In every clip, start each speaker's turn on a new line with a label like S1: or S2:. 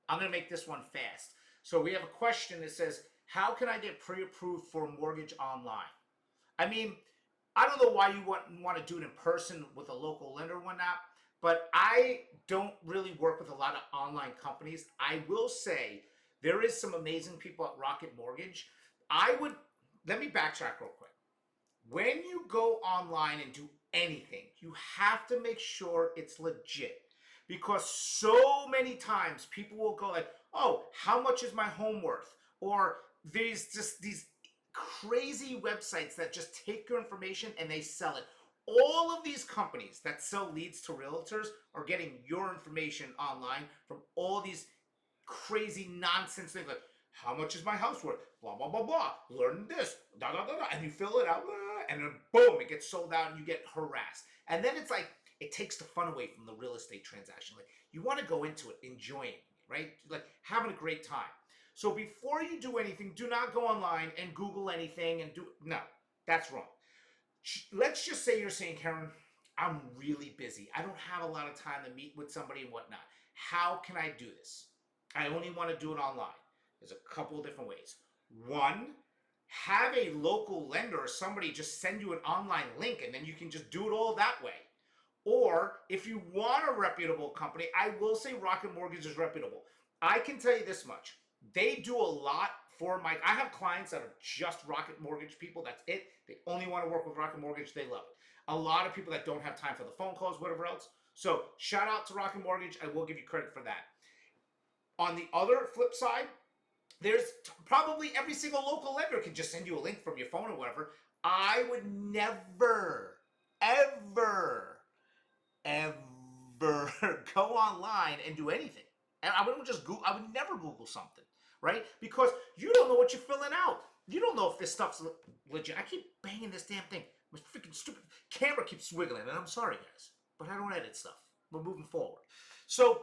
S1: I'm going to make this one fast. So we have a question that says, how can I get pre-approved for a mortgage online? I mean, I don't know why you want to do it in person with a local lender or whatnot, but I don't really work with a lot of online companies. I will say there is some amazing people at Rocket Mortgage. Let me backtrack real quick. When you go online and do anything, you have to make sure it's legit. Because so many times people will go like, oh, how much is my home worth? Or there's just these crazy websites that just take your information and they sell it. All of these companies that sell leads to realtors are getting your information online from all these crazy nonsense things like, how much is my house worth? Blah, blah, blah, blah. Learn this, da, da, da, da. And you fill it out, and then boom, it gets sold out and you get harassed. And then it's like, it takes the fun away from the real estate transaction. Like, you want to go into it enjoying it, right? Like, having a great time. So before you do anything, do not go online and Google anything and no, that's wrong. Let's just say you're saying, Kerin, I'm really busy. I don't have a lot of time to meet with somebody and whatnot. How can I do this? I only want to do it online. There's a couple of different ways. One, have a local lender or somebody just send you an online link and then you can just do it all that way. Or if you want a reputable company, I will say Rocket Mortgage is reputable. I can tell you this much. They do a lot for I have clients that are just Rocket Mortgage people. That's it. They only want to work with Rocket Mortgage. They love it. A lot of people that don't have time for the phone calls, whatever else. So shout out to Rocket Mortgage. I will give you credit for that. On the other flip side, there's probably every single local lender can just send you a link from your phone or whatever. I would never, ever, ever go online and do anything. And I wouldn't just Google. I would never Google something, right? Because you don't know what you're filling out. You don't know if this stuff's legit. I keep banging this damn thing. My freaking stupid camera keeps wiggling, and I'm sorry, guys, but I don't edit stuff. We're moving forward. So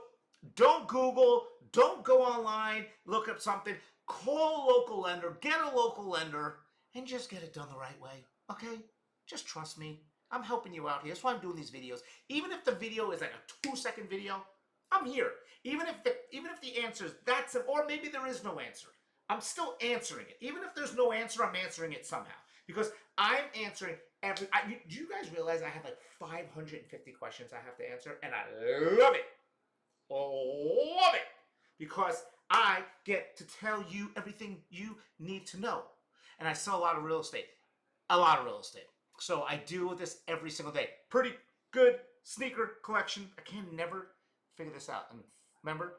S1: don't Google. Don't go online. Look up something. Call a local lender. Get a local lender, and just get it done the right way. Okay? Just trust me. I'm helping you out here. That's why I'm doing these videos. Even if the video is like a 2-second video, I'm here. Even if the answer is that's it, or maybe there is no answer, I'm still answering it. Even if there's no answer, I'm answering it somehow. Because I'm answering do you guys realize I have like 550 questions I have to answer? And I love it. Love it. Because I get to tell you everything you need to know. And I sell a lot of real estate. A lot of real estate. So I deal with this every single day. Pretty good sneaker collection. I can never figure this out. And remember,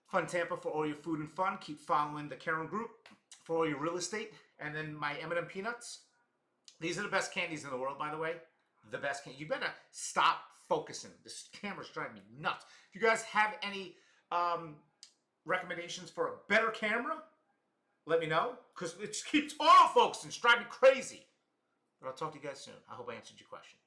S1: Fun Tampa for all your food and fun. Keep following the Kerin group for all your real estate. And then my M&M peanuts. These are the best candies in the world, by the way. The best candy. You better stop focusing. This camera's driving me nuts. If you guys have any recommendations for a better camera, let me know. Because it just keeps autofocusing. It's driving me crazy. But I'll talk to you guys soon. I hope I answered your question.